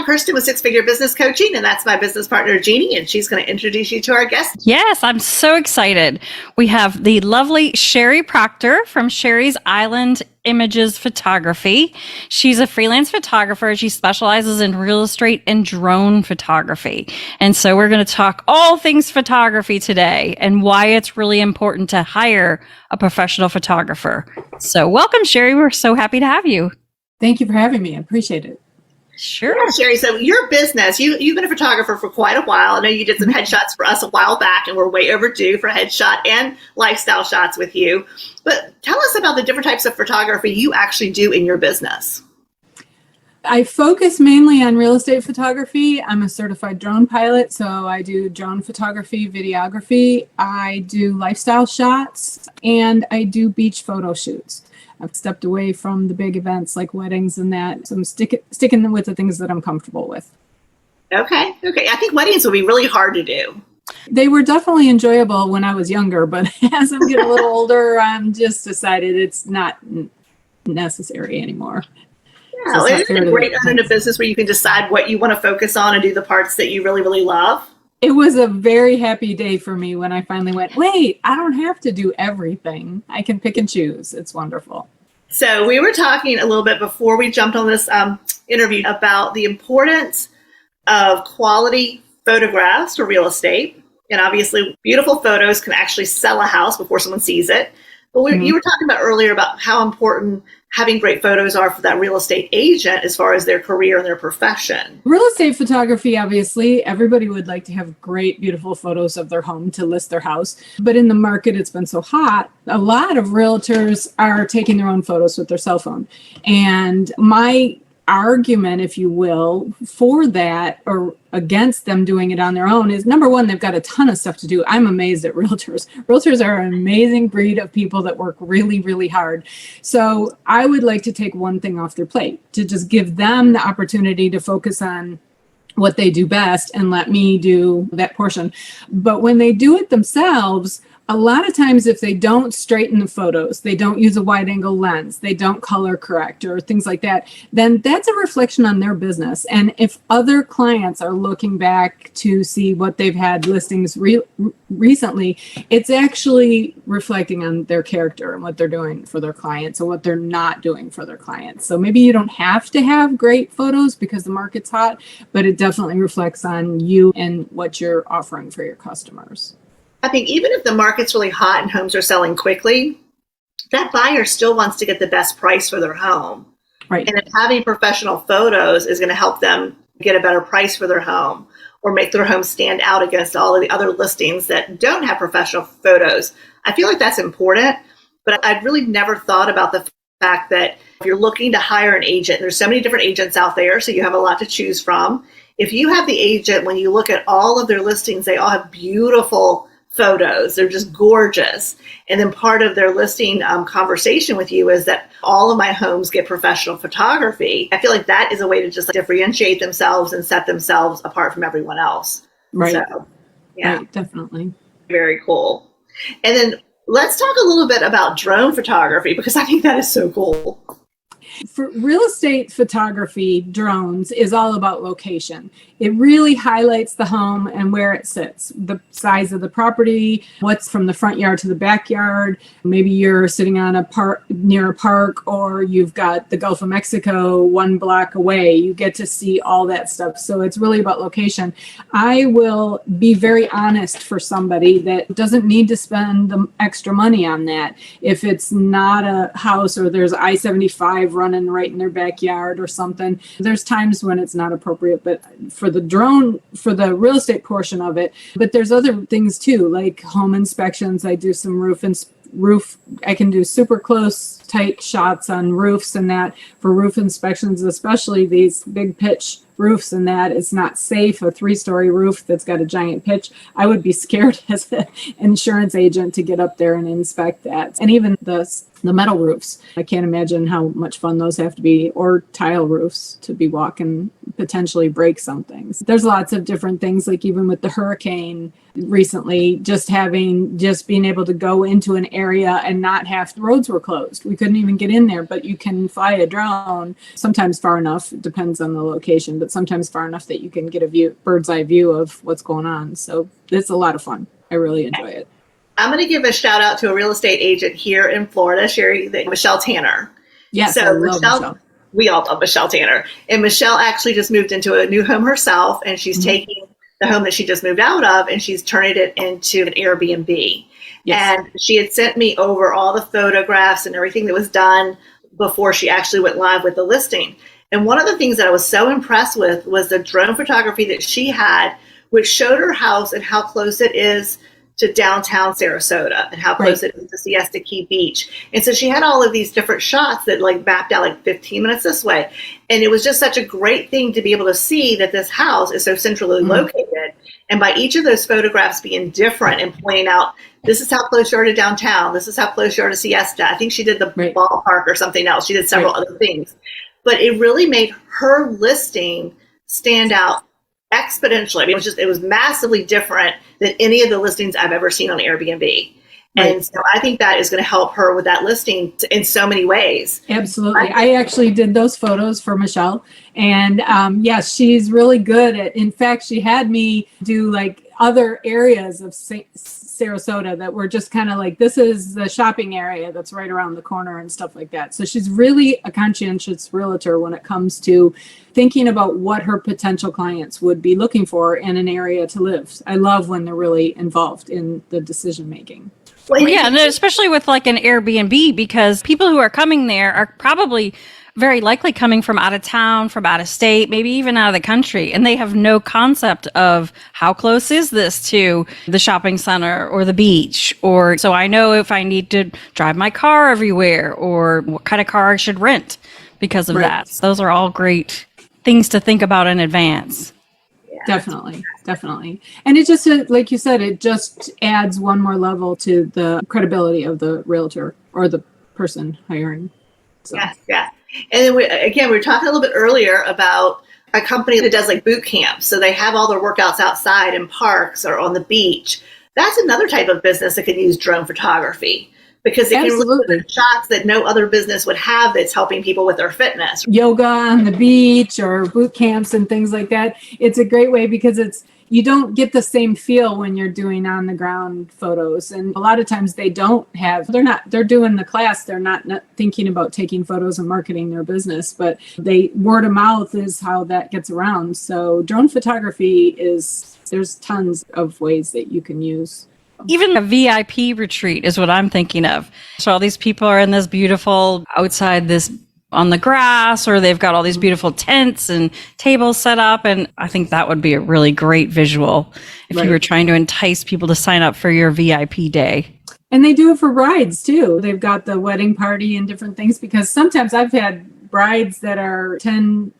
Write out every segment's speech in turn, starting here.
I'm Kirsten with Six Figure Business Coaching, and that's my business partner, Jeannie, and she's going to introduce you to our guest. Yes, I'm so excited. We have the lovely Sherri Proctor from Sherri's Island Images Photography. She's a freelance photographer. She specializes in real estate and drone photography. And so we're going to talk all things photography today and why it's really important to hire a professional photographer. So welcome, Sherri. We're so happy to have you. Thank you for having me. I appreciate it. Sure. Yeah, Sherri, so your business, you've been a photographer for quite a while. I know you did some headshots for us a while back, and we're way overdue for headshot and lifestyle shots with you. But tell us about the different types of photography you actually do in your business. I focus mainly on real estate photography. I'm a certified drone pilot, so I do drone photography, videography. I do lifestyle shots, and I do beach photo shoots. I've stepped away from the big events like weddings and that, so I'm sticking with the things that I'm comfortable with. Okay. I think weddings will be really hard to do. They were definitely enjoyable when I was younger, but as I'm getting a little older, I'm just decided it's not necessary anymore. Yeah, so isn't it great owning a business where you can decide what you want to focus on and do the parts that you really, really love? It was a very happy day for me when I finally went, wait, I don't have to do everything. I can pick and choose. It's wonderful. So we were talking a little bit before we jumped on this interview about the importance of quality photographs for real estate. And obviously, beautiful photos can actually sell a house before someone sees it. But you were talking about earlier about how important having great photos are for that real estate agent as far as their career and their profession. Real estate photography, obviously, everybody would like to have great, beautiful photos of their home to list their house. But in the market, it's been so hot. A lot of realtors are taking their own photos with their cell phone. And my argument, if you will, for that or against them doing it on their own is, number one, they've got a ton of stuff to do. I'm amazed at realtors. Realtors are an amazing breed of people that work really, really hard. So I would like to take one thing off their plate, to just give them the opportunity to focus on what they do best and let me do that portion. But when they do it themselves, a lot of times if they don't straighten the photos, they don't use a wide angle lens, they don't color correct or things like that, then that's a reflection on their business. And if other clients are looking back to see what they've had listings recently, it's actually reflecting on their character and what they're doing for their clients and what they're not doing for their clients. So maybe you don't have to have great photos because the market's hot, but it definitely reflects on you and what you're offering for your customers. I think even if the market's really hot and homes are selling quickly, that buyer still wants to get the best price for their home. Right. And if having professional photos is going to help them get a better price for their home or make their home stand out against all of the other listings that don't have professional photos, I feel like that's important. But I'd really never thought about the fact that if you're looking to hire an agent, there's so many different agents out there, so you have a lot to choose from. If you have the agent, when you look at all of their listings, they all have beautiful photos. They're just gorgeous. And then part of their listing conversation with you is that all of my homes get professional photography. I feel like that is a way to just differentiate themselves and set themselves apart from everyone else. Right. So, yeah, right, definitely. Very cool. And then let's talk a little bit about drone photography, because I think that is so cool. For real estate photography, drones is all about location. It really highlights the home and where it sits, the size of the property, what's from the front yard to the backyard. Maybe you're sitting on a park near a park, or you've got the Gulf of Mexico 1 block away. You get to see all that stuff. So it's really about location. I will be very honest for somebody that doesn't need to spend the extra money on that. If it's not a house or there's I-75 running right in their backyard or something, there's times when it's not appropriate. But for the drone, for the real estate portion of it, but there's other things too, like home inspections. I do some roof, I can do super close, tight shots on roofs and that for roof inspections, especially these big pitch roofs and that. It's not safe. A 3-story roof that's got a giant pitch, I would be scared as an insurance agent to get up there and inspect that. And even the metal roofs, I can't imagine how much fun those have to be, or tile roofs to be walking, potentially break some things. There's lots of different things, like even with the hurricane recently, just being able to go into an area and not have, the roads were closed. We couldn't even get in there, but you can fly a drone, sometimes far enough, it depends on the location, but sometimes far enough that you can get a bird's eye view of what's going on. So it's a lot of fun. I really enjoy it. I'm going to give a shout out to a real estate agent here in Florida, Sherri, Michelle Tanner. Yes, so I love Michelle. We all love Michelle Tanner. And Michelle actually just moved into a new home herself, and she's taking the home that she just moved out of, and she's turning it into an Airbnb. Yes. And she had sent me over all the photographs and everything that was done before she actually went live with the listing. And one of the things that I was so impressed with was the drone photography that she had, which showed her house and how close it is to downtown Sarasota and how close it is to Siesta Key Beach. And so she had all of these different shots that like mapped out like 15 minutes this way. And it was just such a great thing to be able to see that this house is so centrally located. And by each of those photographs being different and pointing out, this is how close you are to downtown. This is how close you are to Siesta. I think she did the ballpark or something else. She did several other things. But it really made her listing stand out exponentially. I mean, it was massively different than any of the listings I've ever seen on Airbnb. And so I think that is going to help her with that listing in so many ways. Absolutely. I actually did those photos for Michelle. And yes, she's really good at, in fact, she had me do like other areas of Sarasota that were just kind of like, this is the shopping area that's right around the corner and stuff like that. So she's really a conscientious realtor when it comes to thinking about what her potential clients would be looking for in an area to live. I love when they're really involved in the decision making. Well, yeah, and especially with like an Airbnb, because people who are coming there are probably very likely coming from out of town, from out of state, maybe even out of the country, and they have no concept of how close is this to the shopping center or the beach, or so I know if I need to drive my car everywhere or what kind of car I should rent because of that. So those are all great things to think about in advance. Definitely. And it just, like you said, it just adds one more level to the credibility of the realtor or the person hiring. So. Yes. And then we were talking a little bit earlier about a company that does like boot camps. So they have all their workouts outside in parks or on the beach. That's another type of business that can use drone photography because it can really get shots that no other business would have that's helping people with their fitness. Yoga on the beach or boot camps and things like that. It's a great way because you don't get the same feel when you're doing on the ground photos. And a lot of times they're doing the class. They're not thinking about taking photos and marketing their business, but word of mouth is how that gets around. So drone photography there's tons of ways that you can use. Even a VIP retreat is what I'm thinking of. So all these people are in this beautiful outside this on the grass, or they've got all these beautiful tents and tables set up. And I think that would be a really great visual if you were trying to entice people to sign up for your VIP day. And they do it for brides too. They've got the wedding party and different things, because sometimes I've had brides that are 10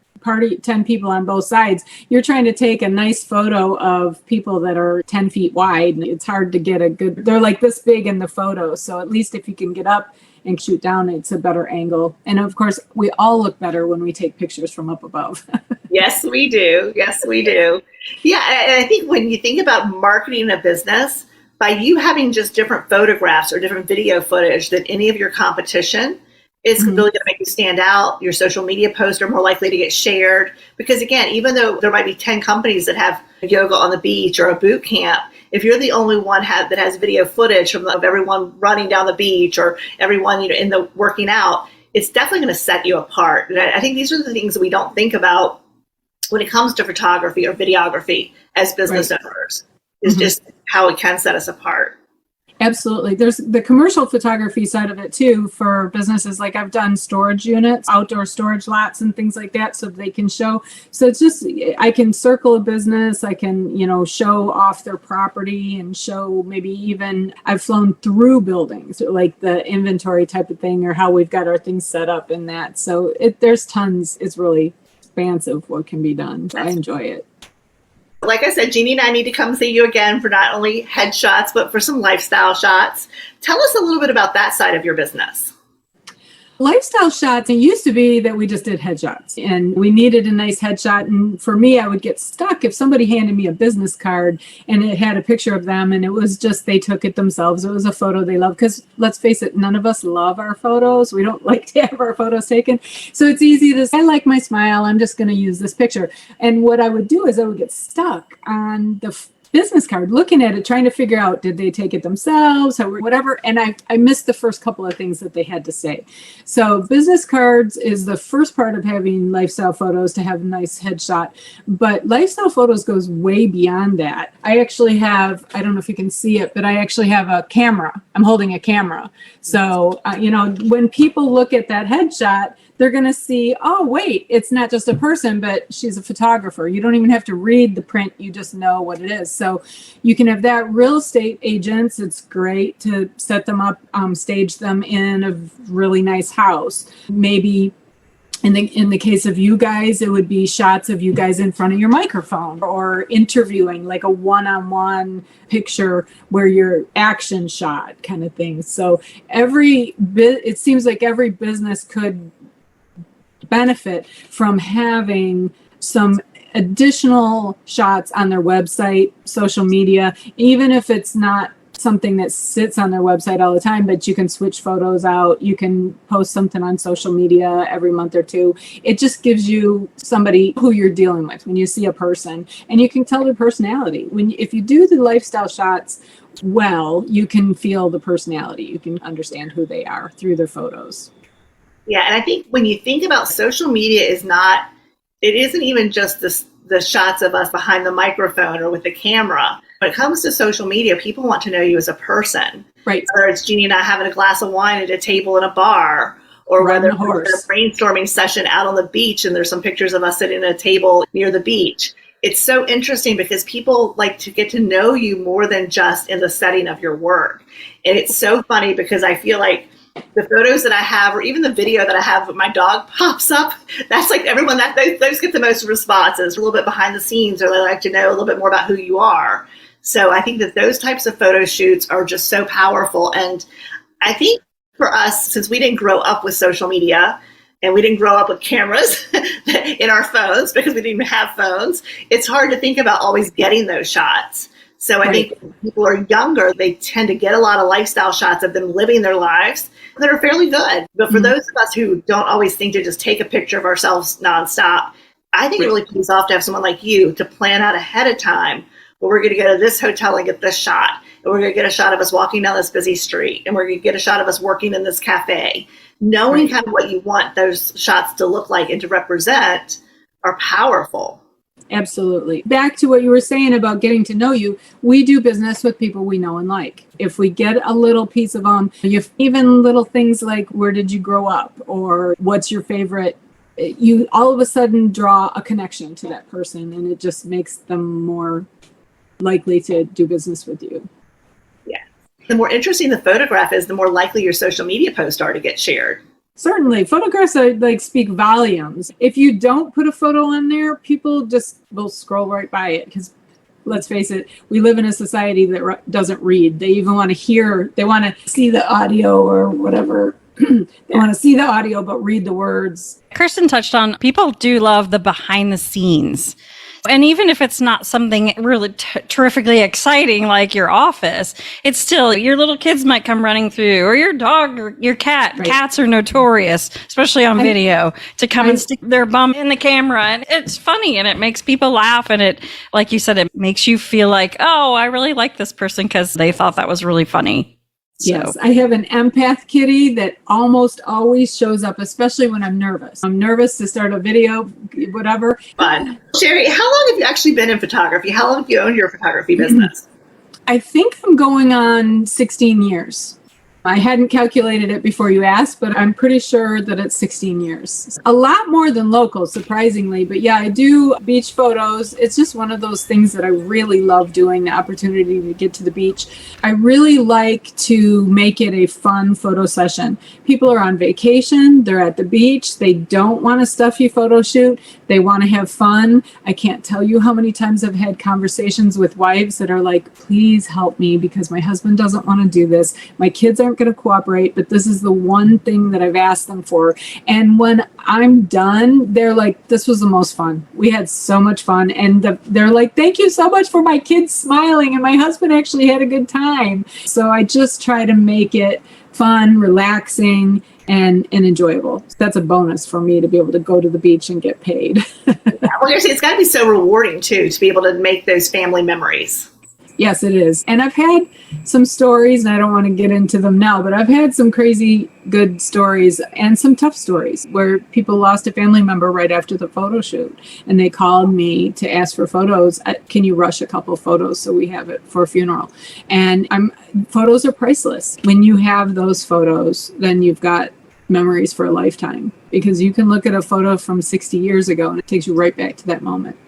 people on both sides. You're trying to take a nice photo of people that are 10 feet wide. It's hard to get they're like this big in the photo. So at least if you can get up and shoot down, it's a better angle. And of course, we all look better when we take pictures from up above. Yes, we do. Yeah. And I think when you think about marketing a business, by you having just different photographs or different video footage than any of your competition, it's really going to make you stand out. Your social media posts are more likely to get shared because, again, even though there might be 10 companies that have yoga on the beach or a boot camp, if you're the only one that has video footage of everyone running down the beach or everyone in the working out, it's definitely going to set you apart. And I think these are the things that we don't think about when it comes to photography or videography as business owners. It's just how it can set us apart. Absolutely. There's the commercial photography side of it too for businesses. Like I've done storage units, outdoor storage lots and things like that so they can show. So it's just, I can circle a business. I can, show off their property and show maybe even I've flown through buildings, like the inventory type of thing or how we've got our things set up in that. So there's tons. It's really expansive what can be done. I enjoy it. Like I said, Jeannie and I need to come see you again for not only headshots, but for some lifestyle shots. Tell us a little bit about that side of your business. Lifestyle shots, it used to be that we just did headshots and we needed a nice headshot. And for me, I would get stuck if somebody handed me a business card and it had a picture of them and it was just they took it themselves. It was a photo they love, because let's face it, none of us love our photos. We don't like to have our photos taken. So it's easy to say, I like my smile, I'm just going to use this picture. And what I would do is I would get stuck on the business card, looking at it, trying to figure out, did they take it themselves or whatever. And I missed the first couple of things that they had to say. So business cards is the first part of having lifestyle photos, to have a nice headshot. But lifestyle photos goes way beyond that. I actually have, I don't know if you can see it, but I actually have a camera. I'm holding a camera. So, when people look at that headshot, they're going to see, oh, wait, it's not just a person, but she's a photographer. You don't even have to read the print. You just know what it is. So you can have that. Real estate agents, it's great to set them up, stage them in a really nice house. Maybe in the case of you guys, it would be shots of you guys in front of your microphone or interviewing, like a one-on-one picture where you're action shot kind of thing. So it seems like every business could benefit from having some additional shots on their website, social media, even if it's not something that sits on their website all the time, but you can switch photos out. You can post something on social media every month or two. It just gives you somebody who you're dealing with when you see a person, and you can tell their personality. If you do the lifestyle shots well, you can feel the personality. You can understand who they are through their photos. Yeah, and I think when you think about social media, it isn't even just the shots of us behind the microphone or with the camera. When it comes to social media, people want to know you as a person. Right. Whether it's Jeannie and I having a glass of wine at a table in a bar, or whether we're in a brainstorming session out on the beach and there's some pictures of us sitting at a table near the beach. It's so interesting because people like to get to know you more than just in the setting of your work. And it's so funny because I feel like the photos that I have, or even the video that I have of my dog pops up, that's like everyone, those get the most responses, a little bit behind the scenes, or they like to know a little bit more about who you are. So I think that those types of photo shoots are just so powerful. And I think for us, since we didn't grow up with social media and we didn't grow up with cameras in our phones because we didn't even have phones, it's hard to think about always getting those shots. So I think when people are younger, they tend to get a lot of lifestyle shots of them living their lives that are fairly good. But for those of us who don't always think to just take a picture of ourselves nonstop, I think it really pays off to have someone like you to plan out ahead of time. Well, we're going to go to this hotel and get this shot. And we're going to get a shot of us walking down this busy street. And we're going to get a shot of us working in this cafe. Knowing kind of what you want those shots to look like and to represent are powerful. Absolutely. Back to what you were saying about getting to know you, we do business with people we know and like. If we get a little piece of them, even little things like, where did you grow up? Or what's your favorite? You all of a sudden draw a connection to that person, and it just makes them more likely to do business with you. Yeah. The more interesting the photograph is, the more likely your social media posts are to get shared. Certainly. Photographs speak volumes. If you don't put a photo on there, people just will scroll right by it, because let's face it, we live in a society that doesn't read. They even want to they want to see the audio or whatever. They want to see the audio, but read the words. Kirsten touched on, people do love the behind the scenes. And even if it's not something really terrifically exciting like your office, it's still, your little kids might come running through, or your dog or your cat. Right. Cats are notorious, especially on video, to come and stick their bum in the camera. And it's funny, and it makes people laugh. And it, like you said, it makes you feel like, oh, I really like this person because they thought that was really funny. Yes, I have an empath kitty that almost always shows up, especially when I'm nervous. I'm nervous to start a video, whatever. Fun. Sherri, how long have you actually been in photography? How long have you owned your photography business? I think I'm going on 16 years. I hadn't calculated it before you asked, but I'm pretty sure that it's 16 years. A lot more than local, surprisingly. But yeah, I do beach photos. It's just one of those things that I really love doing, the opportunity to get to the beach. I really like to make it a fun photo session. People are on vacation. They're at the beach. They don't want a stuffy photo shoot. They want to have fun. I can't tell you how many times I've had conversations with wives that are like, please help me because my husband doesn't want to do this. My kids aren't aren't going to cooperate, but this is the one thing that I've asked them for. And when I'm done, they're like, this was the most fun. We had so much fun. And they're like, thank you so much for my kids smiling. And my husband actually had a good time. So I just try to make it fun, relaxing, and enjoyable. That's a bonus for me to be able to go to the beach and get paid. Well, it's got to be so rewarding too, to be able to make those family memories. Yes, it is. And I've had some stories, and I don't want to get into them now, but I've had some crazy good stories and some tough stories where people lost a family member right after the photo shoot. And they called me to ask for photos. Can you rush a couple photos so we have it for a funeral? And photos are priceless. When you have those photos, then you've got memories for a lifetime, because you can look at a photo from 60 years ago and it takes you right back to that moment.